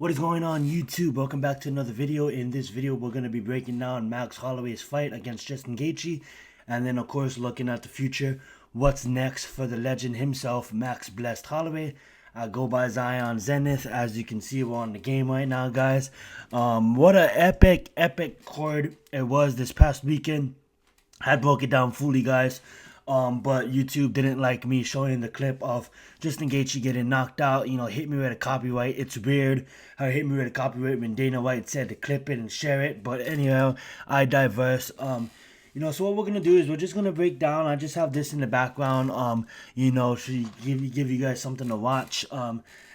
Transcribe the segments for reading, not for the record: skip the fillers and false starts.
What is going on YouTube? Welcome back to another video. In this video, we're going to be breaking down Max Holloway's fight against Justin Gaethje. And then, of course, looking at the future. What's next for the legend himself, Max Blessed Holloway. I go by Zion Zenith. As you can see, we're on the game right now, guys. What a epic card it was this past weekend. I broke it down fully, guys. But YouTube didn't like me showing the clip of Justin Gaethje getting knocked out. You know, hit me with a copyright. It's weird how it hit me with a copyright when Dana White said to clip it and share it. But anyhow, I diverse. So what we're gonna do is we're just gonna break down. I just have this in the background. To give you guys something to watch.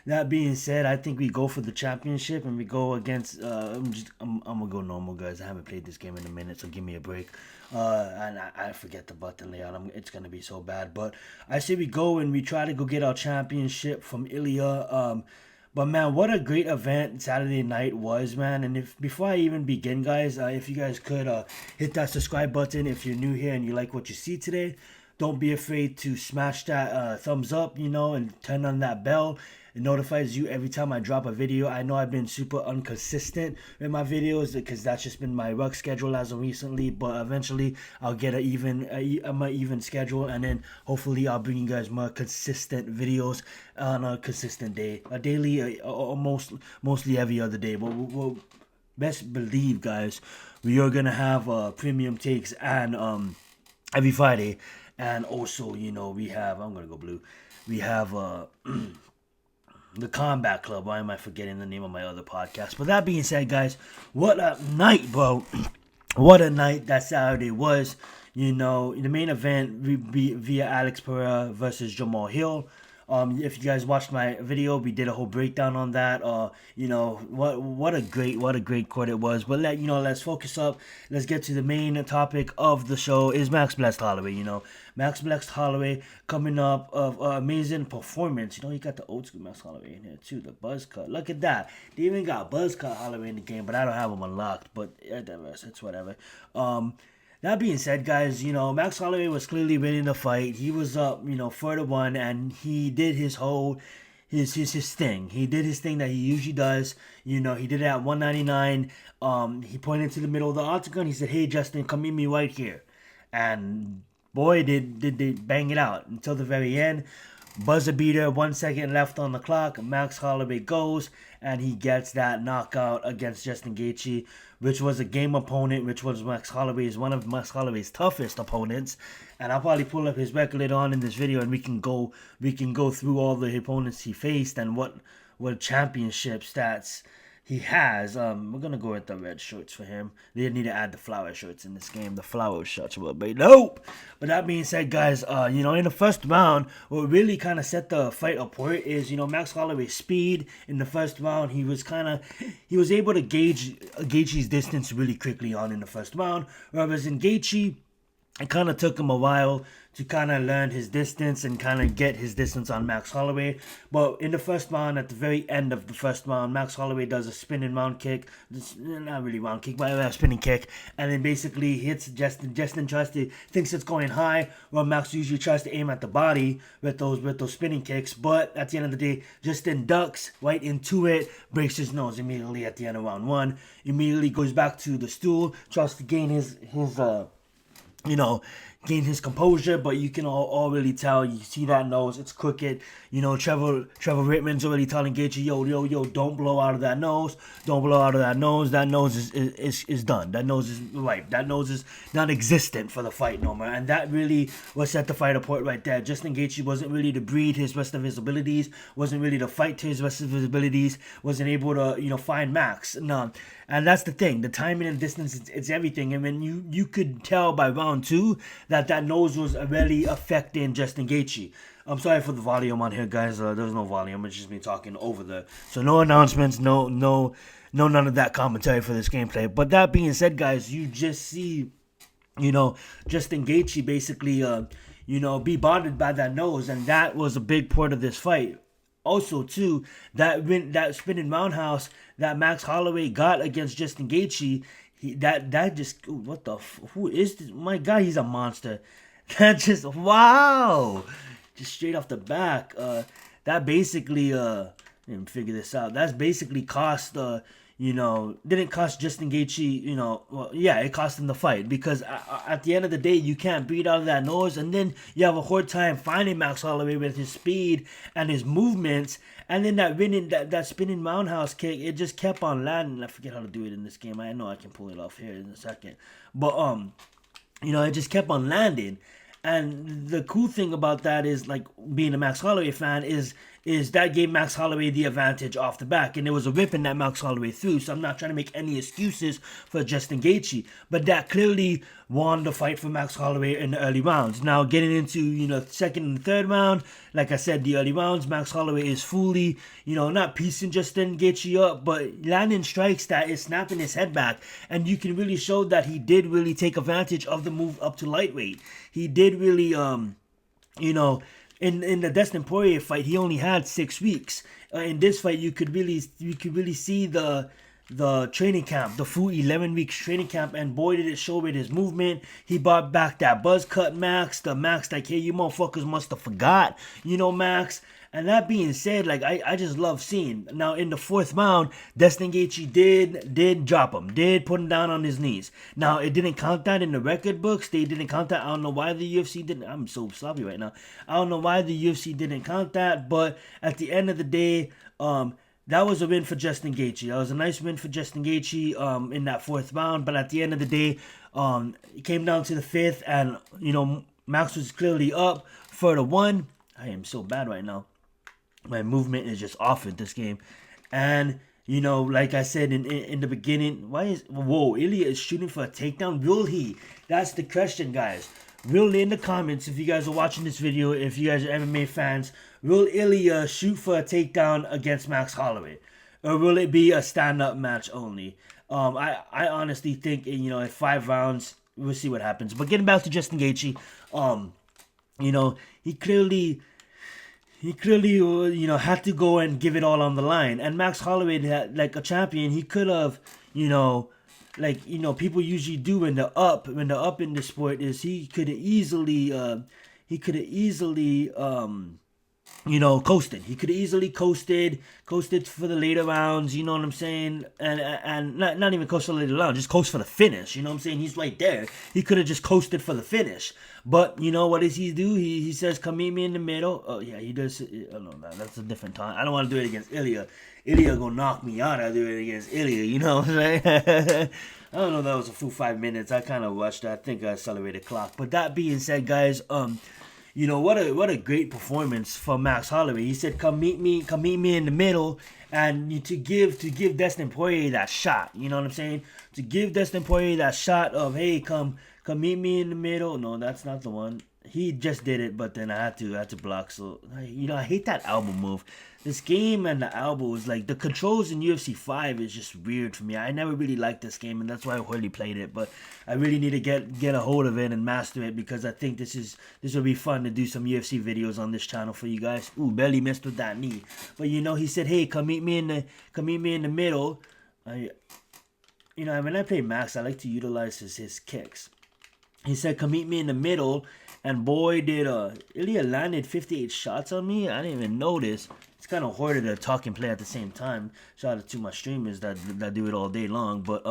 That being said, I think we go for the championship and we go against. I'm gonna go normal, guys. I haven't played this game in a minute, so give me a break. And I forget the button layout. It's gonna be so bad. But I say we go and we try to go get our championship from Ilya. But man, what a great event Saturday night was, man. And if before I even begin, guys, if you guys could hit that subscribe button if you're new here and you like what you see today. Don't be afraid to smash that thumbs up, and turn on that bell. It notifies you every time I drop a video. I know I've been super inconsistent with my videos because that's just been my work schedule as of recently. But eventually, I'll get a even schedule, and then hopefully I'll bring you guys more consistent videos on a consistent day, a daily, mostly every other day. But we'll best believe, guys, we are gonna have premium takes and every Friday. And also, we have, I'm going to go blue. We have the Combat Club. Why am I forgetting the name of my other podcast? But that being said, guys, what a night, bro. What a night that Saturday was. The main event via Alex Pereira versus Jamal Hill. If you guys watched my video, we did a whole breakdown on that. What a great court it was. But let's focus up. Let's get to the main topic of the show. Is Max Blessed Holloway. Max Blessed Holloway coming up of amazing performance. You got the old school Max Holloway in here too. The buzz cut. Look at that. They even got buzz cut Holloway in the game, but I don't have him unlocked. But it's whatever. That being said, guys, Max Holloway was clearly winning the fight. He was up, 4-1, and he did his whole, his thing. He did his thing that he usually does. He did it at 199. He pointed to the middle of the octagon. He said, "Hey, Justin, come meet me right here." And boy, did they bang it out until the very end. Buzzer beater, 1 second left on the clock. Max Holloway goes, and he gets that knockout against Justin Gaethje, which was a game opponent, which was one of Max Holloway's toughest opponents. And I'll probably pull up his record later on in this video, and we can go through all the opponents he faced and what championship stats he has. We're gonna go with the red shirts for him. They need to add the flower shirts in this game. The flower shirts will be nope. But that being said, guys, in the first round, what really kind of set the fight apart is Max Holloway's speed. In the first round, he was able to gauge Gaethje's distance really quickly on in the first round, whereas in Gaethje, it kind of took him a while to kind of learn his distance and kind of get his distance on Max Holloway. But in the first round, at the very end of the first round, Max Holloway does a spinning round kick. Not really round kick, but a spinning kick. And then basically hits Justin. Justin thinks it's going high, while Max usually tries to aim at the body with those spinning kicks. But at the end of the day, Justin ducks right into it, breaks his nose immediately at the end of round one. Immediately goes back to the stool, tries to gain his gain his composure, but you can all really tell. You see that nose, it's crooked. Trevor Rittman's already telling Gaethje, yo, don't blow out of that nose. Don't blow out of that nose. That nose is done. That nose is right. That nose is non-existent for the fight no more. And that really was set the fight apart right there. Justin Gaethje wasn't really to breed his rest of his abilities, wasn't really to fight to his rest of his abilities, wasn't able to, find Max. No. And that's the thing. The timing and distance, it's everything. And when you could tell by round two that nose was really affecting Justin Gaethje. I'm sorry for the volume on here, guys. There's no volume. It's just me talking over the. So no announcements, no none of that commentary for this gameplay. But that being said, guys, you just see, Justin Gaethje basically, be bothered by that nose, and that was a big part of this fight. Also, too, that spinning roundhouse that Max Holloway got against Justin Gaethje, who is this? My God, he's a monster. That just straight off the back. That basically Didn't figure this out. That's basically cost didn't cost Justin Gaethje, well, yeah, it cost him the fight because at the end of the day, you can't breathe out of that nose, and then you have a hard time finding Max Holloway with his speed and his movements, and then that spinning roundhouse kick, it just kept on landing. I forget how to do it in this game. I know I can pull it off here in a second, but it just kept on landing. And the cool thing about that is, like, being a Max Holloway fan is that gave Max Holloway the advantage off the back. And there was a whipping that Max Holloway threw, so I'm not trying to make any excuses for Justin Gaethje. But that clearly won the fight for Max Holloway in the early rounds. Now, getting into, second and third round, like I said, the early rounds, Max Holloway is fully, not piecing Justin Gaethje up, but landing strikes that is snapping his head back. And you can really show that he did really take advantage of the move up to lightweight. He did really, in the Dustin Poirier fight, he only had 6 weeks. In this fight, you could really see the training camp, the full 11 weeks training camp, and boy did it show with his movement. He brought back that buzz cut Max, the Max like, hey, you motherfuckers must have forgot, Max. And that being said, like, I just love seeing. Now, in the fourth round, Justin Gaethje did drop him, did put him down on his knees. Now, it didn't count that in the record books. They didn't count that. I don't know why the UFC didn't. I'm so sloppy right now. I don't know why the UFC didn't count that. But at the end of the day, that was a win for Justin Gaethje. That was a nice win for Justin Gaethje in that fourth round. But at the end of the day, it came down to the fifth. And, Max was clearly up for the one. I am so bad right now. My movement is just off at this game. And, like I said in the beginning, Ilya is shooting for a takedown. Will he? That's the question, guys. Will, in the comments, if you guys are watching this video, if you guys are MMA fans, will Ilya shoot for a takedown against Max Holloway? Or will it be a stand-up match only? I honestly think, in 5 rounds, we'll see what happens. But getting back to Justin Gaethje, he clearly, had to go and give it all on the line. And Max Holloway, like a champion, he could have, people usually do when they're up in the sport, is he could have easily, coasted. He could have easily coasted for the later rounds, you know what I'm saying? And not even coast for the later rounds, just coast for the finish, you know what I'm saying? He's right there. He could have just coasted for the finish. But, what does he do? He says, come meet me in the middle. Oh, yeah, he does. Oh, no, that's a different time. I don't want to do it against Ilya. Ilya gonna knock me out. I do it against Ilya, you know what I'm saying? I don't know if that was a full 5 minutes. I kind of rushed. I think I accelerated clock. But that being said, guys, what a great performance from Max Holloway. He said, "Come meet me in the middle," and to give Dustin Poirier that shot. You know what I'm saying? To give Dustin Poirier that shot of, hey, come meet me in the middle. No, that's not the one. He just did it, but then I had to block. So I hate that elbow move. This game and the elbows, like the controls in UFC 5 is just weird for me. I never really liked this game, and that's why I hardly played it. But I really need to get a hold of it and master it, because I think this will be fun to do some UFC videos on this channel for you guys. Ooh, barely missed with that knee. But he said, hey, come meet me in the middle. When I play Max, I like to utilize his kicks. He said, come meet me in the middle. And boy, did Ilya landed 58 shots on me. I didn't even notice. It's kind of harder to talk and play at the same time. Shout out to my streamers that do it all day long. But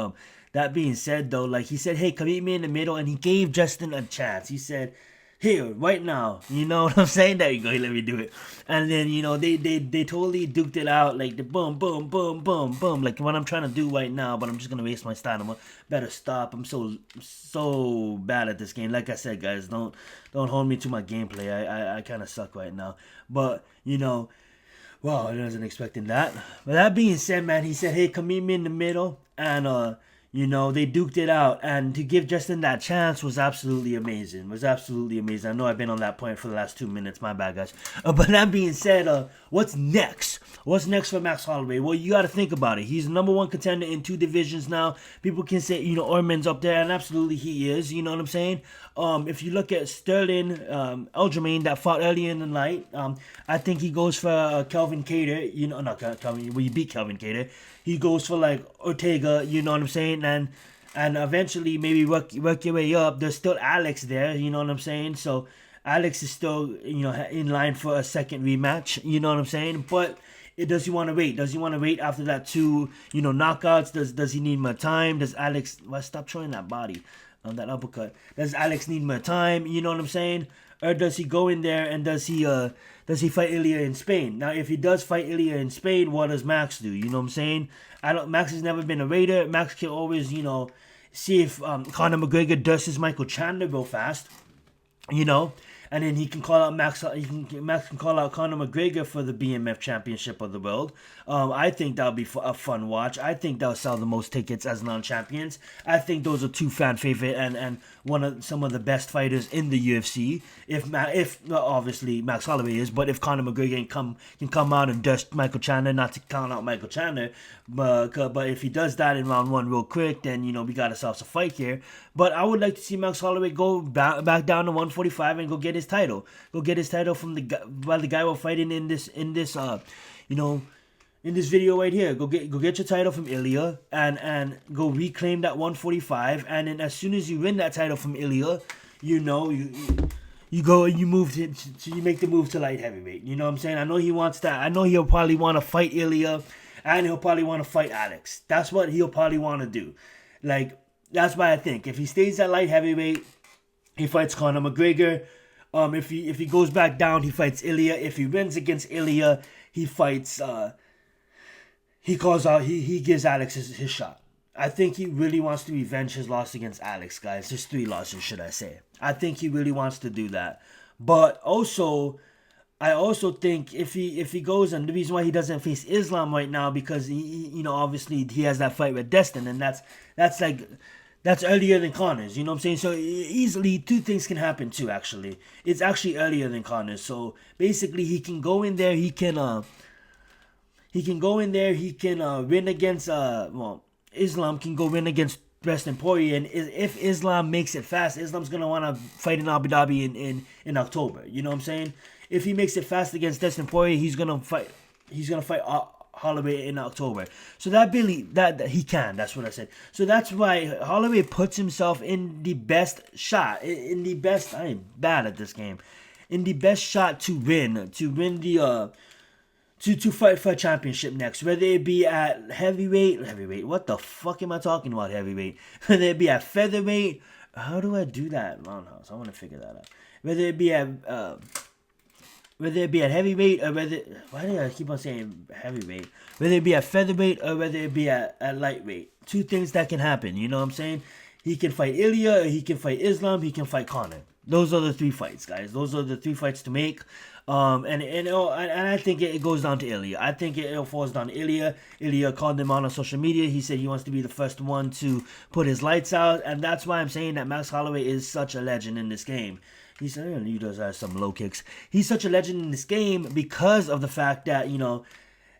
that being said, though, like he said, hey, come meet me in the middle. And he gave Justin a chance. He said, here, right now. You know what I'm saying? There you go. He let me do it. And then, they totally duked it out. Like the boom, boom, boom, boom, boom. Like what I'm trying to do right now. But I'm just going to waste my stamina. Better stop. I'm so bad at this game. Like I said, guys, don't hold me to my gameplay. I kind of suck right now. But, wow, I wasn't expecting that. But that being said, man, he said, hey, come meet me in the middle. And, they duked it out. And to give Justin that chance was absolutely amazing. I know I've been on that point for the last 2 minutes. My bad, guys. But that being said, what's next? What's next for Max Holloway? Well, you got to think about it. He's the number 1 contender in 2 divisions now. People can say, Orman's up there, and absolutely he is. You know what I'm saying? If you look at Sterling Aljamain that fought earlier in the night, I think he goes for Kelvin Kattar. Not Kelvin. Well, you beat Kelvin Kattar. He goes for like Ortega. You know what I'm saying? And eventually maybe work your way up. There's still Alex there. You know what I'm saying? So Alex is still in line for a second rematch. You know what I'm saying? But Does he want to wait? Does he want to wait after that 2, knockouts? Does he need more time? Does Alex... Well, stop showing that body on that uppercut. Does Alex need more time? You know what I'm saying? Or does he go in there and does he fight Ilya in Spain? Now, if he does fight Ilya in Spain, what does Max do? You know what I'm saying? Max has never been a raider. Max can always, see if Conor McGregor does his Michael Chandler real fast. And then he can call out Max can call out Conor McGregor for the BMF Championship of the world. I think that'll be a fun watch. I think that'll sell the most tickets as non-champions. I think those are 2 fan favorite and some of the best fighters in the UFC. If obviously Max Holloway is, but if Conor McGregor can come out and dust Michael Chandler, not to count out Michael Chandler, but if he does that in round 1 real quick, then we got ourselves a fight here. But I would like to see Max Holloway go back down to 145 and go get his title. Go get his title from the guy we're fighting in this video right here. Go get your title from Ilya and go reclaim that 145. And then as soon as you win that title from Ilya, you go and you make the move to light heavyweight. You know what I'm saying? I know he wants that. I know he'll probably want to fight Ilya, and he'll probably want to fight Alex. That's what he'll probably want to do. That's why I think if he stays at light heavyweight, he fights Conor McGregor. If he goes back down, he fights Ilya. If he wins against Ilya, he fights. He gives Alex his shot. I think he really wants to revenge his loss against Alex, guys. His 3 losses, should I say? I think he really wants to do that. But also, I also think if he goes, and the reason why he doesn't face Islam right now, because he obviously he has that fight with Destin, and that's earlier than Conor's, you know what I'm saying? So easily 2 things can happen too, actually. It's actually earlier than Conor's. So basically he can go in there, he can win against Islam can go win against Dustin Poirier, and if Islam makes it fast, Islam's gonna want to fight in Abu Dhabi in October. You know what I'm saying? If he makes it fast against Dustin Poirier, he's gonna fight Holloway in October. So that he can. That's what I said. So that's why Holloway puts himself in the best shot. In the best. I am bad at this game. In the best shot to win the. To fight for a championship next, whether it be at heavyweight. What the fuck am I talking about? Heavyweight. Whether it be at featherweight. How do I do that? Roundhouse. I want to figure that out. Whether it be at heavyweight or why do I keep on saying heavyweight? Whether it be at featherweight or whether it be at lightweight. 2 things that can happen. You know what I'm saying? He can fight Ilya, or he can fight Islam, he can fight Conor. Those are the 3 fights, guys. Those are the 3 fights to make. And I think it goes down to Ilya. I think it falls down to Ilya. Ilya called him on social media. He said he wants to be the first one to put his lights out. And that's why I'm saying that Max Holloway is such a legend in this game. He said he does have some low kicks. He's such a legend in this game because of the fact that,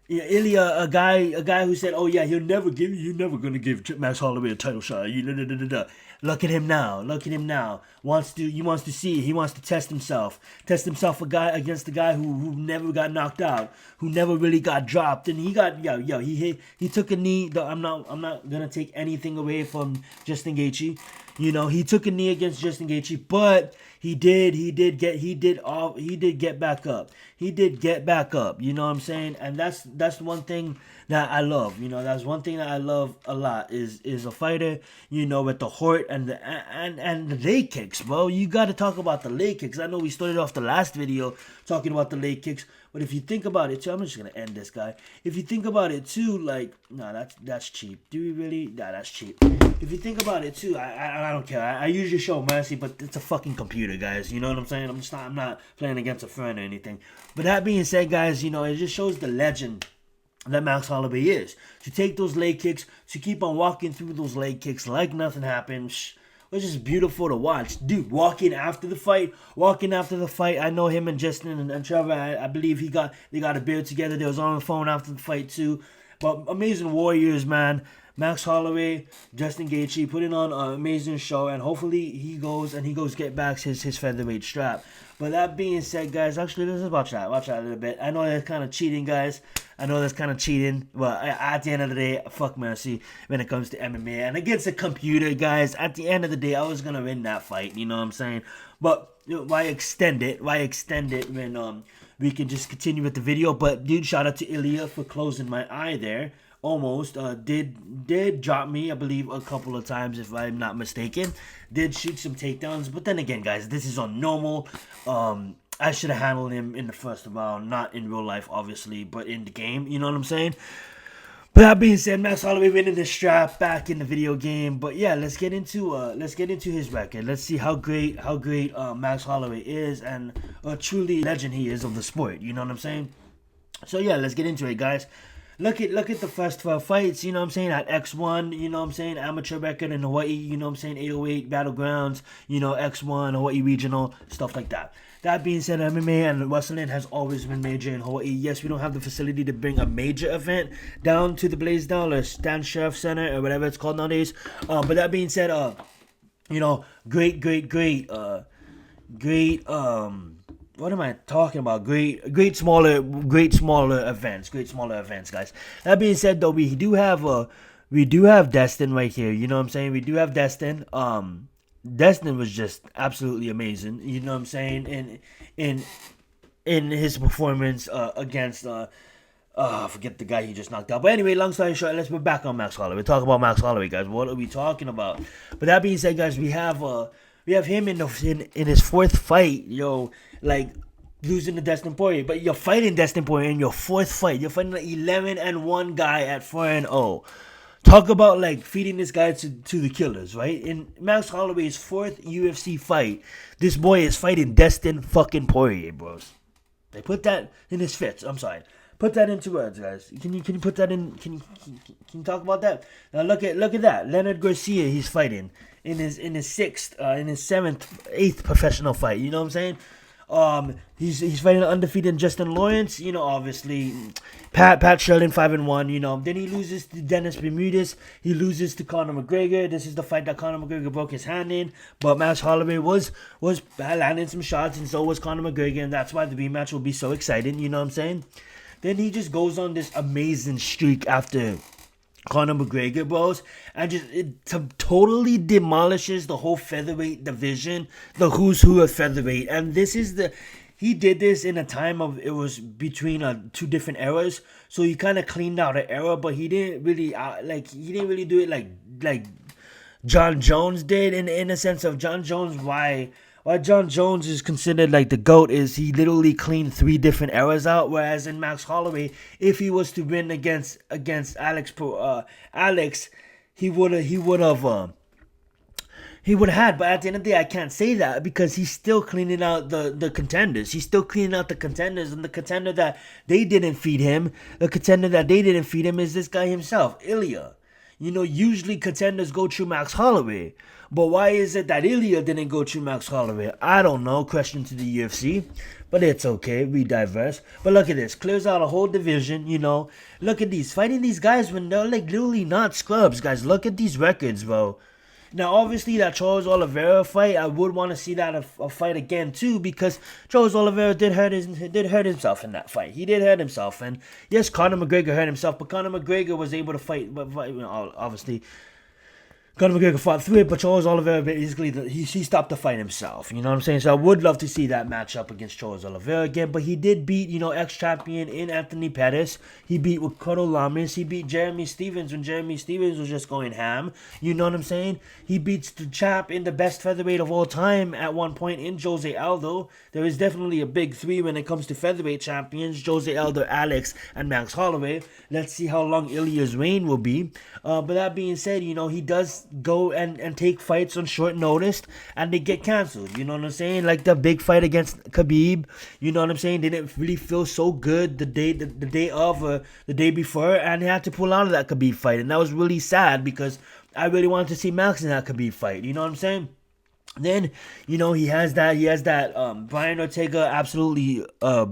Ilya, a guy who said, "Oh yeah, you're never gonna give Max Holloway a title shot." Look at him now. He wants to test himself against the guy who never got knocked out, who never really got dropped, and he took a knee. I'm not gonna take anything away from Justin Gaethje. He took a knee against Justin Gaethje, but he did get back up. He did get back up. You know what I'm saying? And that's one thing that I love. That's one thing that I love a lot is a fighter, with the heart and the leg kicks, bro. You got to talk about the leg kicks. I know we started off the last video talking about the leg kicks, but if you think about it too, I'm just gonna end this guy. If you think about it too, that's cheap. Do we really? Nah, that's cheap. If you think about it too, I don't care. I usually show mercy, but it's a fucking computer, guys. You know what I'm saying? I'm not playing against a friend or anything. But that being said, guys, it just shows the legend that Max Holloway is. To take those leg kicks, to keep on walking through those leg kicks like nothing happened. It was just beautiful to watch. Dude, walking after the fight. I know him and Justin and Trevor, I believe they got a beer together. They was on the phone after the fight too. But amazing warriors, man. Max Holloway, Justin Gaethje putting on an amazing show, and hopefully he goes get back his featherweight strap. But that being said, guys, actually let's watch that a little bit. I know that's kind of cheating, guys. But at the end of the day, fuck mercy when it comes to MMA and against a computer, guys. At the end of the day, I was gonna win that fight. You know what I'm saying? But why extend it? When we can just continue with the video. But dude, shout out to Ilya for closing my eye there. Almost did drop me, I believe, a couple of times, if I'm not mistaken. Did shoot some takedowns, but then again, guys, this is on normal. I should have handled him in the first round, not in real life, obviously, but in the game. You know what I'm saying? But that being said, Max Holloway winning the strap back in the video game. But yeah, let's get into his record. Let's see how great Max Holloway is, and a truly legend he is of the sport. You know what I'm saying? So yeah, let's get into it, guys. Look at the first 12 fights, you know what I'm saying, at X1, you know what I'm saying, amateur record in Hawaii, you know what I'm saying, 808 Battlegrounds, you know, X1, Hawaii Regional, stuff like that. That being said, MMA and wrestling has always been major in Hawaii. Yes, we don't have the facility to bring a major event down to the Blaisdell or Stan Sheriff Center or whatever it's called nowadays. But that being said, you know, great, what am I talking about? Great smaller events, guys. That being said, though, we do have Destin right here. You know what I'm saying? We do have Destin. Destin was just absolutely amazing. You know what I'm saying? In his performance against I forget the guy he just knocked out. But anyway, long story short, we're back on Max Holloway. We're talking about Max Holloway, guys. What are we talking about? But that being said, guys, we have him in his fourth fight, yo, like losing to Destin Poirier. But you're fighting Destin Poirier in your fourth fight. You're fighting an 11-1 guy at 4-0. Talk about like feeding this guy to the killers, right? In Max Holloway's fourth UFC fight, this boy is fighting Destin fucking Poirier, bros. They put that in his fits. I'm sorry. Put that into words, guys. Can you put that in? Can you talk about that? Now look at that. Leonard Garcia, he's fighting in his seventh, eighth professional fight. You know what I'm saying? He's fighting an undefeated Justin Lawrence. You know, obviously, Pat Sheldon 5-1. You know, then he loses to Dennis Bermudez. He loses to Conor McGregor. This is the fight that Conor McGregor broke his hand in. But Max Holloway was landing some shots, and so was Conor McGregor, and that's why the rematch will be so exciting. You know what I'm saying? Then he just goes on this amazing streak after Conor McGregor, bros, and just totally demolishes the whole featherweight division, the who's who of featherweight. And he did this in a time of, it was between two different eras, so he kind of cleaned out an era, but he didn't really do it like John Jones did, in a sense of John Jones. Why John Jones is considered like the GOAT is he literally cleaned 3 different eras out, whereas in Max Holloway, if he was to win against Alex, he would have had. But at the end of the day, I can't say that because he's still cleaning out the contenders. He's still cleaning out the contenders, and the contender that they didn't feed him, is this guy himself, Ilya. You know, usually contenders go through Max Holloway. But why is it that Ilya didn't go through Max Holloway? I don't know. Question to the UFC. But it's okay. We diverse. But look at this. Clears out a whole division, you know. Look at these. Fighting these guys when they're like literally not scrubs, guys. Look at these records, bro. Now, obviously, that Charles Oliveira fight, I would want to see that a fight again, too, because Charles Oliveira did hurt himself in that fight. He did hurt himself. And yes, Conor McGregor hurt himself, but Conor McGregor was able to fight, obviously. Conor McGregor fought through it, but Charles Oliveira basically he stopped the fight himself. You know what I'm saying? So I would love to see that matchup against Charles Oliveira again. But he did beat, you know, ex-champion in Anthony Pettis. He beat Ricardo Lamas. He beat Jeremy Stephens when Jeremy Stephens was just going ham. You know what I'm saying? He beats the champ in the best featherweight of all time at one point in Jose Aldo. There is definitely a big 3 when it comes to featherweight champions: Jose Aldo, Alex, and Max Holloway. Let's see how long Ilya's reign will be. But that being said, you know, he does go and take fights on short notice, and they get canceled. You know what I'm saying? Like the big fight against Khabib. You know what I'm saying? They didn't really feel so good the day of or the day before, and they had to pull out of that Khabib fight, and that was really sad because I really wanted to see Max in that Khabib fight. You know what I'm saying? Then, you know, he has that Brian Ortega absolutely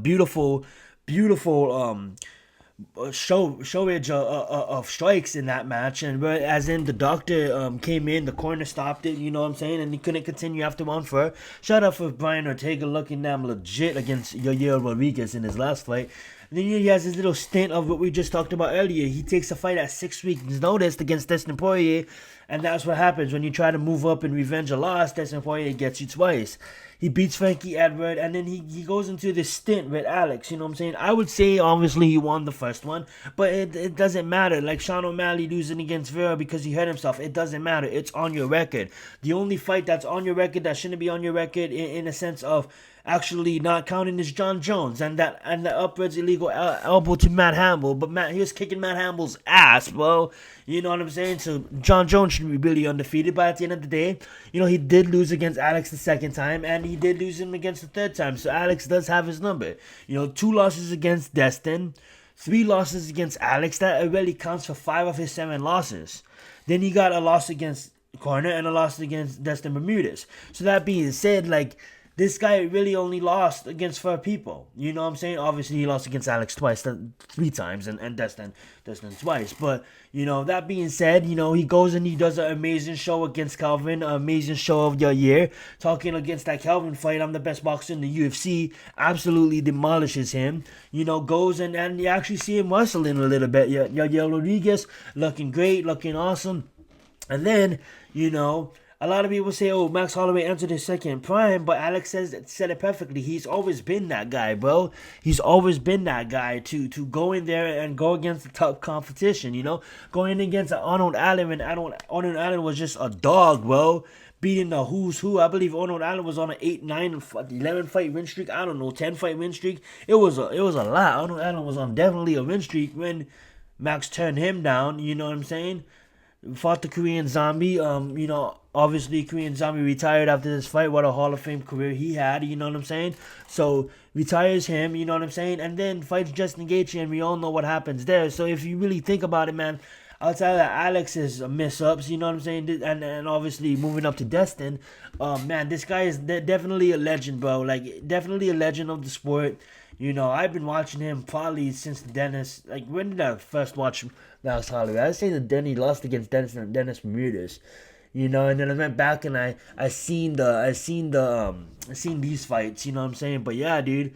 beautiful showage of strikes in that match, and as in the doctor came in, the corner stopped it, you know what I'm saying, and he couldn't continue after 1-4. Shout out for Brian Ortega looking damn legit against Yair Rodriguez in his last fight. And then he has his little stint of what we just talked about earlier. He takes a fight at 6 weeks notice against Dustin Poirier, and that's what happens when you try to move up and revenge a loss. Dustin Poirier gets you twice. He beats Frankie Edward, and then he goes into this stint with Alex, you know what I'm saying? I would say, obviously, he won the first one, but it doesn't matter. Like Sean O'Malley losing against Vera because he hurt himself, it doesn't matter. It's on your record. The only fight that's on your record that shouldn't be on your record in a sense of actually not counting is John Jones and the upwards illegal elbow to Matt Hamill, but he was kicking Matt Hamill's ass, bro. You know what I'm saying? So John Jones should be really undefeated, but at the end of the day, you know, he did lose against Alex the second time, and he did lose him against the third time, so Alex does have his number. You know, 2 losses against Destin, 3 losses against Alex. That already counts for 5 of his 7 losses. Then he got a loss against Corner and a loss against Destin Bermudez. So that being said, like, this guy really only lost against 4 people. You know what I'm saying? Obviously, he lost against Alex twice, 3 times, and Destin twice. But, you know, that being said, you know, he goes and he does an amazing show against Calvin, an amazing show of the year. Talking against that Calvin fight, I'm the best boxer in the UFC. Absolutely demolishes him. You know, goes and you actually see him wrestling a little bit. Yael Rodriguez looking great, looking awesome. And then, you know, a lot of people say, oh, Max Holloway entered his second prime, but Alex said it perfectly. He's always been that guy, bro. He's always been that guy to go in there and go against the top competition, you know? Going against Arnold Allen, and Arnold Allen was just a dog, bro. Beating the who's who. I believe Arnold Allen was on an 8, 9, 11 fight win streak. I don't know, 10 fight win streak. It was a lot. Arnold Allen was on definitely a win streak when Max turned him down, you know what I'm saying? Fought the Korean Zombie. You know, obviously Korean Zombie retired after this fight. What a Hall of Fame career he had, you know what I'm saying? So retires him, you know what I'm saying? And then fights Justin Gaethje, and we all know what happens there. So if you really think about it, man, outside of Alex's mess-ups, you know what I'm saying? And obviously moving up to Destin, man, this guy is definitely a legend, bro. Like, definitely a legend of the sport. You know, I've been watching him probably since Dennis. Like, when did I first watch Max Holloway? I'd say that Denny lost against Dennis Bermudez. You know, and then I went back and I seen these fights. You know what I'm saying? But yeah, dude.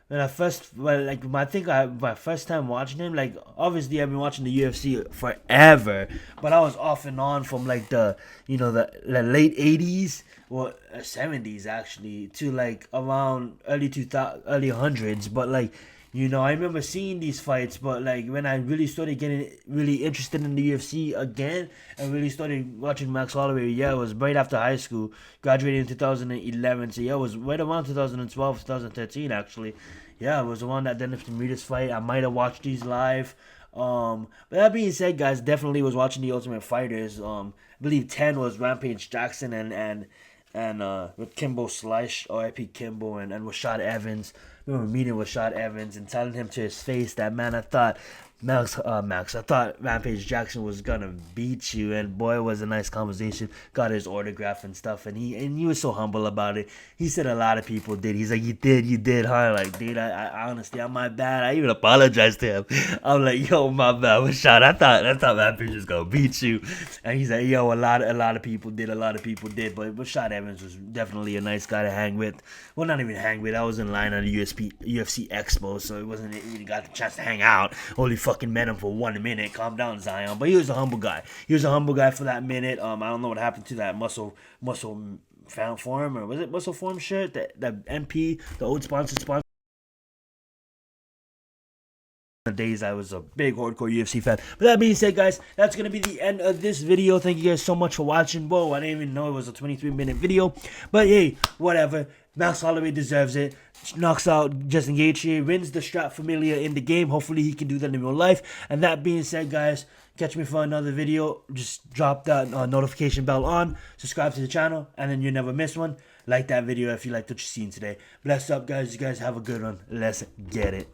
When I first, my first time watching him, like, obviously I've been watching the UFC forever, but I was off and on from, like, the late 80s, or 70s, actually, to, like, around early hundreds, but, like, you know, I remember seeing these fights, but, like, when I really started getting really interested in the UFC again, and really started watching Max Holloway, yeah, it was right after high school, graduated in 2011, so yeah, it was right around 2012, 2013, actually. Yeah, it was the one that Dennis Bermudez fight. I might have watched these live. But that being said, guys, definitely was watching the Ultimate Fighters. I believe 10 was Rampage Jackson and with Kimbo Slice, R.I.P. Kimbo, and Rashad Evans. I remember meeting Rashad Evans and telling him to his face that, man, I thought I thought Rampage Jackson was gonna beat you, and boy, it was a nice conversation. Got his autograph and stuff, and he was so humble about it. He said a lot of people did. He's like, you did, huh? Like, dude, I honestly, I'm my bad. I even apologized to him. I'm like, yo, my bad, Rashad. I thought Rampage was gonna beat you, and he's like, yo, a lot of people did. But Rashad Evans was definitely a nice guy to hang with. Well, not even hang with. I was in line on the UFC Expo, so it wasn't even got the chance to hang out. Only fucking met him for 1 minute. Calm down, Zion. But he was a humble guy. He was a humble guy for that minute. I don't know what happened to that muscle found form, or was it muscle form shirt? That MP, the old sponsor. The days I was a big hardcore UFC fan. But that being said, guys, that's gonna be the end of this video. Thank you guys so much for watching. Whoa, I didn't even know it was a 23-minute video. But hey, whatever. Max Holloway deserves it. Knocks out Justin Gaethje, wins the strap familiar in the game. Hopefully he can do that in real life. And that being said, guys, catch me for another video. Just drop that notification bell on, subscribe to the channel, and then you never miss one. Like that video if you liked what you seen today. Bless up, guys. You guys have a good one. Let's get it.